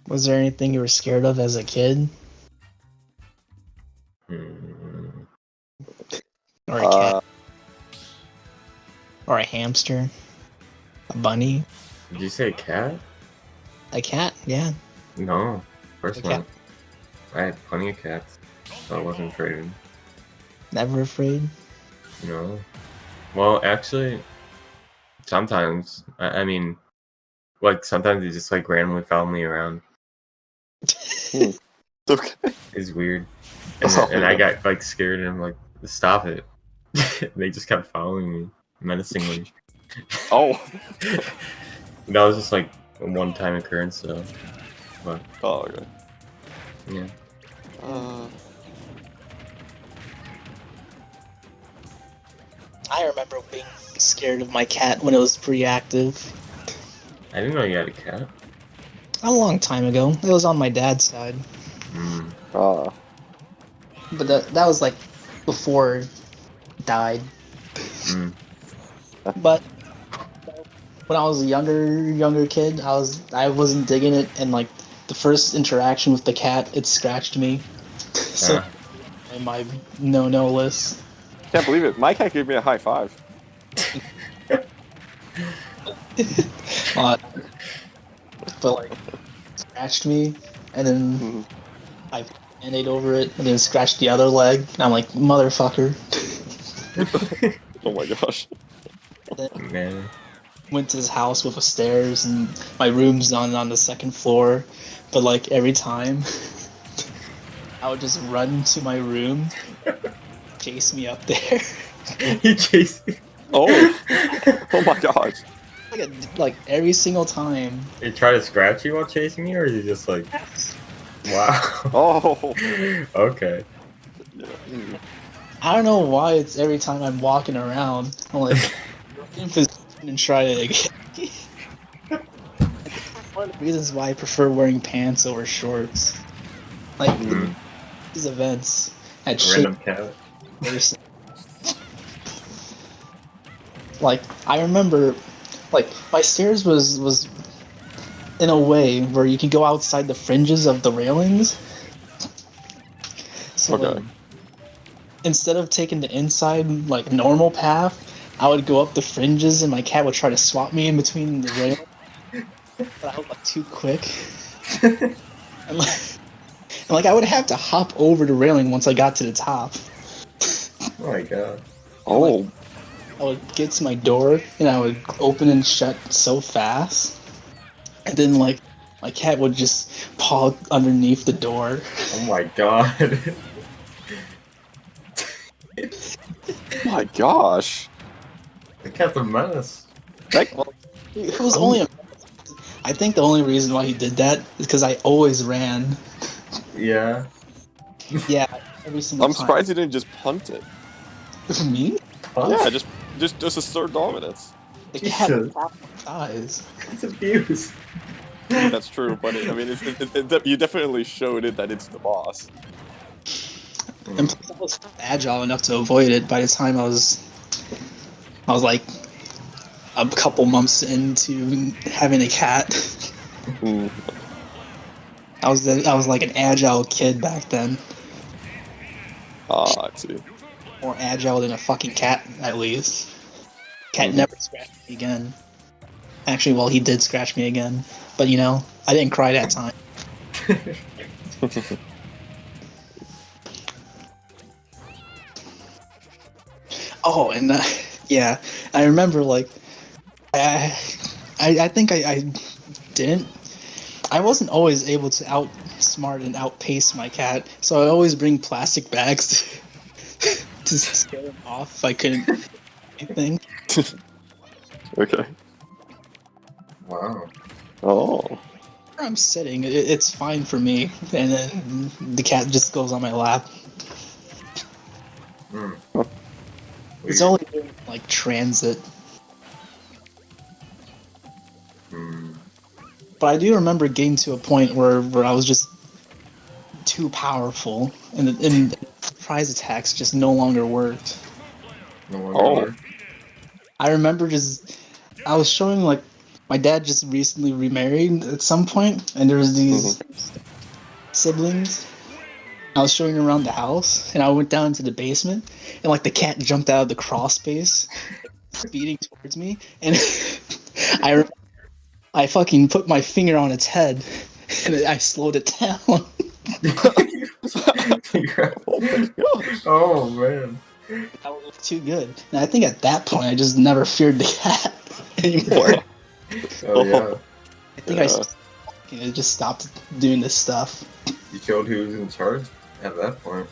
Was there anything you were scared of as a kid? Hmm. Or a cat? Or a hamster? A bunny? Did you say cat? A cat? Yeah. No, of course A not. cat. I had plenty of cats, so I wasn't afraid. Never afraid? No. Well, actually, sometimes. I mean, like sometimes they just like randomly follow me around. Okay. It's weird, and I got like scared, and I'm like, stop it. They just kept following me menacingly. Oh. That was just like a one-time occurrence, though. But Oh, okay. yeah. I remember being scared of my cat when it was pretty active. I didn't know you had a cat. A long time ago. It was on my dad's side. Mm. But that was like before it died. Mm. But when I was a younger kid, I wasn't digging it, and like the first interaction with the cat, it scratched me. So in my no list. Can't believe it. My cat gave me a high five. But like scratched me, and then I band-aid over it, and then scratched the other leg. And I'm like, motherfucker. Oh my gosh. Man. Went to his house with the stairs, and my room's on the second floor. But like every time, I would just run to my room, chase me up there. He chased you. Oh. Oh my gosh. Like every single time. He tried to scratch you while chasing you, or is he just like, wow? Oh. Okay. I don't know why it's every time I'm walking around, I'm like, and try it again. One of the reasons why I prefer wearing pants over shorts. Like, these events at Random cat. Like, I remember, like, my stairs was in a way where you can go outside the fringes of the railings. So, like, instead of taking the inside, like, normal path, I would go up the fringes, and my cat would try to swap me in between the railings. But I was, like, too quick. And, like, I would have to hop over the railing once I got to the top. Oh my god. Like, I would get to my door, and I would open and shut so fast. And then, like, my cat would just paw underneath the door. Oh my god. My gosh. The cat's a menace. It was only I think the only reason why he did that is because I always ran. Yeah. Yeah, every single I'm time. surprised he didn't just punt it. Me? Yeah, just assert dominance. The cat was half my size. It's abuse. That's true, but I mean, you definitely showed it that it's the boss. And plus I was agile enough to avoid it by the time I was like a couple months into having a cat. I was like an agile kid back then. I see. More agile than a fucking cat, at least. Cat never scratched me again. Actually, well, he did scratch me again. But, you know, I didn't cry that time. Oh, and yeah, I remember, like, I think I didn't. I wasn't always able to outsmart and outpace my cat, so I always bring plastic bags to scare him off if I couldn't do anything. Okay. Wow. Oh. Where I'm sitting, it's fine for me, and then the cat just goes on my lap. It's only during, like, transit. But I do remember getting to a point where I was just too powerful, and surprise attacks just no longer worked. No longer worked? I remember I was showing, like, my dad just recently remarried at some point, and there was these siblings. I was showing around the house, and I went down into the basement, and like the cat jumped out of the crawl space, speeding towards me, and I fucking put my finger on its head, and I slowed it down. Oh my gosh. Oh man. That was too good. And I think at that point, I just never feared the cat anymore. Oh yeah. I think I just stopped doing this stuff. You killed who was in charge at that point.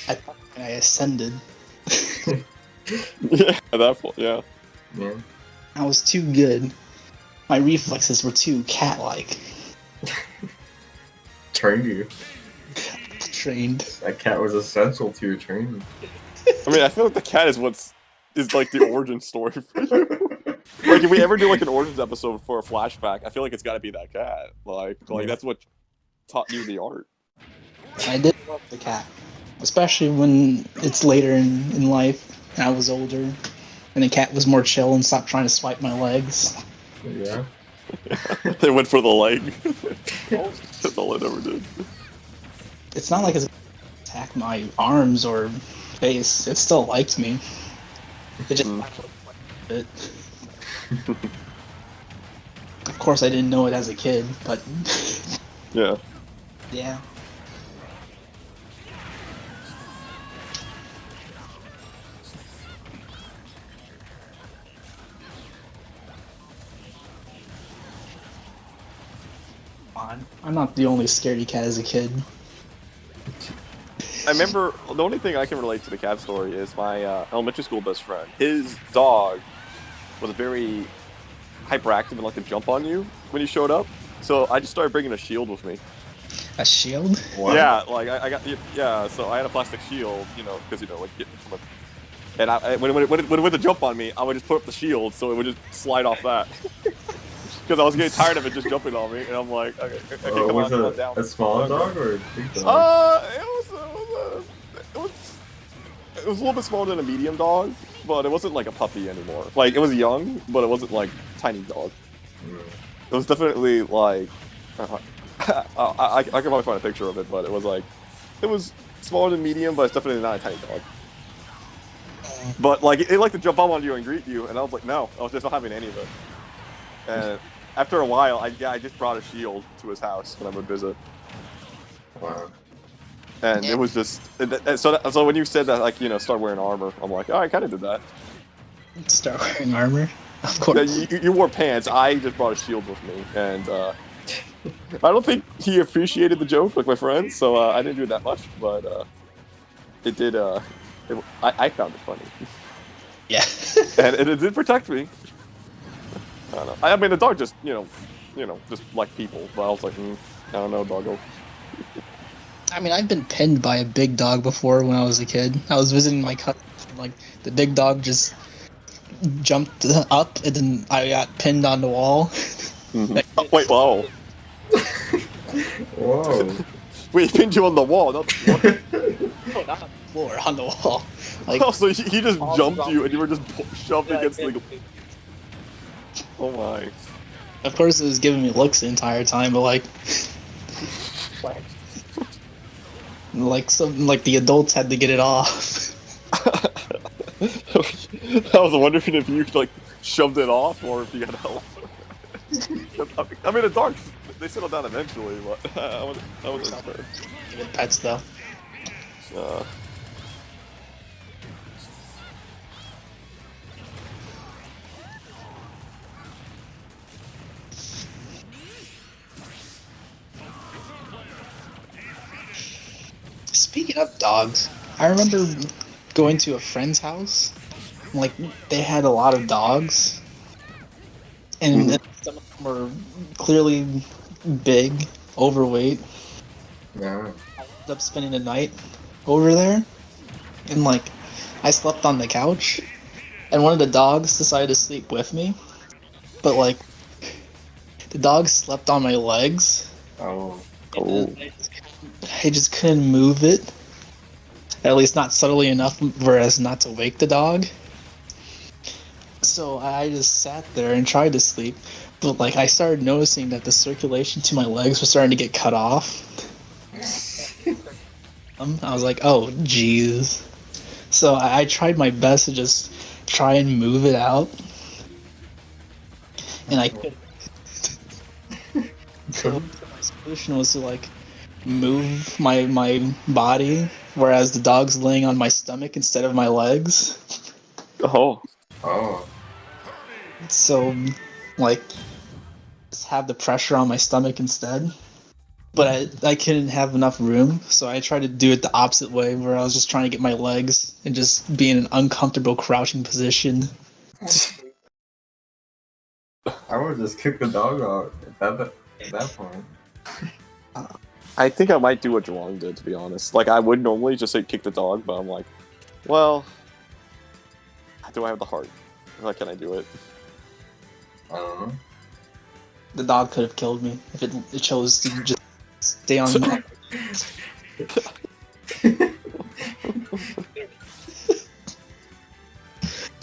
I ascended. Yeah, at that point, yeah. Yeah. I was too good. My reflexes were too cat-like. Trained you. Trained. That cat was essential to your training. I mean, I feel like the cat is like the origin story for you. Like, if we ever do like an origins episode for a flashback, I feel like it's got to be that cat. Like that's what taught you the art. I did love the cat. Especially when it's later in life, and I was older, and the cat was more chill and stopped trying to swipe my legs. Yeah. They went for the leg. That's all it ever did. It's not like it's attacked my arms or face. It still liked me. It just it. Of course, I didn't know it as a kid, but Yeah. yeah. I'm not the only scaredy cat as a kid. I remember the only thing I can relate to the cat story is my elementary school best friend. His dog was very hyperactive and liked to jump on you when you showed up. So I just started bringing a shield with me. A shield? What? Yeah, like I got So I had a plastic shield, because like getting from a. And when it went to jump on me, I would just put up the shield so it would just slide off that. Because I was getting tired of it just jumping on me, and I'm like, okay, come Was on down. a smaller dog or a big dog? It was a little bit smaller than a medium dog, but it wasn't like a puppy anymore. Like, it was young, but it wasn't like tiny dog. It was definitely like, I could probably find a picture of it, but it was smaller than medium, but it's definitely not a tiny dog. But like, it liked to jump up on you and greet you, and I was like, no, I was just not having any of it. And after a while, I just brought a shield to his house when I would visit. Wow. And it was just so when you said that, like, start wearing armor, I'm like, oh, I kind of did that. Start wearing armor? Of course. You wore pants. I just brought a shield with me, and I don't think he appreciated the joke like my friends, so I didn't do it that much. But it did. I found it funny. Yeah. And it did protect me. I don't know. I mean, the dog just, just like people. But I was like, I don't know, doggo. I mean, I've been pinned by a big dog before when I was a kid. I was visiting my cousin, like, the big dog just jumped up, and then I got pinned on the wall. Mm-hmm. Wait, whoa. Whoa. Wait, he pinned you on the wall, not the floor. No, not on the floor, on the wall. Like, Oh, so he just jumped you, and you were just shoved against the... Oh my. of course, it was giving me looks the entire time, but like the adults had to get it off. I was wondering if you like shoved it off or if you got help. I mean, the dogs, they settle down eventually, but I wasn't sure. Give it pets though. Speaking of dogs, I remember going to a friend's house. Like, they had a lot of dogs, and some of them were clearly big, overweight. Yeah. I ended up spending the night over there, and like, I slept on the couch, and one of the dogs decided to sleep with me, but like, the dog slept on my legs. Oh. And I just couldn't move it. At least not subtly enough for us not to wake the dog. So I just sat there and tried to sleep, but like I started noticing that the circulation to my legs was starting to get cut off. I was like, oh jeez. So I tried my best to just try and move it out, and I couldn't. So my solution was to like move my body, whereas the dog's laying on my stomach instead of my legs. Oh. Oh. So like just have the pressure on my stomach instead. But I couldn't have enough room, so I tried to do it the opposite way, where I was just trying to get my legs and just be in an uncomfortable crouching position. I would just kick the dog out at that point. I think I might do what Zhuang did, to be honest. Like, I would normally just say kick the dog, but I'm like, well, do I have the heart? Like, can I do it? I don't know. The dog could have killed me if it chose to just stay on my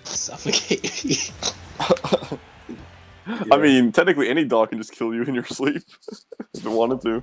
suffocate me. I mean, technically any dog can just kill you in your sleep if it wanted to.